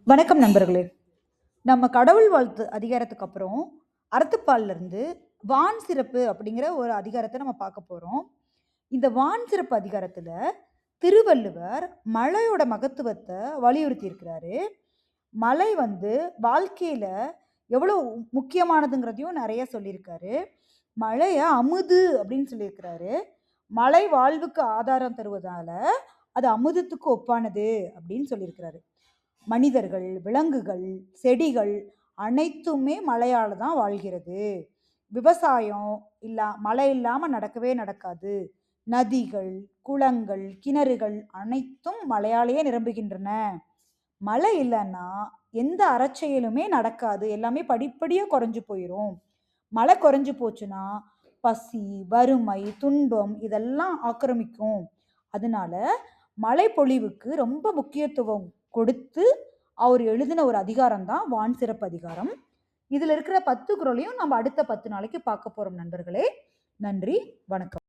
வணக்கம் நண்பர்களே. நம்ம கடவுள் வாழ்த்து அதிகாரத்துக்கு அப்புறம் அறத்துப்பால்ல இருந்து வான் சிறப்பு அப்படிங்கிற ஒரு அதிகாரத்தை நம்ம பார்க்க போறோம். இந்த வான் சிறப்பு அதிகாரத்துல திருவள்ளுவர் மழையோட மகத்துவத்தை வலியுறுத்தி இருக்கிறாரு. மழை வாழ்க்கையில எவ்வளவு முக்கியமானதுங்கிறதையும் நிறைய சொல்லியிருக்காரு. மழைய அமுது அப்படின்னு சொல்லியிருக்கிறாரு. மழை வாழ்வுக்கு ஆதாரம் தருவதால அது அமுதத்துக்கு ஒப்பானது அப்படின்னு சொல்லியிருக்கிறாரு. மனிதர்கள், விலங்குகள், செடிகள் அனைத்துமே மழையால தான் வாழ்கிறது. விவசாயம் மழை இல்லாம நடக்கவே நடக்காது. நதிகள், குளங்கள், கிணறுகள் அனைத்தும் மழையாலேயே நிரம்புகின்றன. மழை இல்லைன்னா எந்த அறச்செயலுமே நடக்காது. எல்லாமே படிப்படியா குறைஞ்சு போயிரும். மழை குறைஞ்சு போச்சுன்னா பசி, வறுமை, துன்பம் இதெல்லாம் ஆக்கிரமிக்கும். அதனால மழை பொழிவுக்கு ரொம்ப முக்கியத்துவம் கொடுத்து அவர் எழுதின ஒரு அதிகாரம் தான் வான் சிறப்பு அதிகாரம். இதுல இருக்கிற 10 குறளையும் நம்ம அடுத்த 10 நாளைக்கு பார்க்க போறோம் நண்பர்களே. நன்றி, வணக்கம்.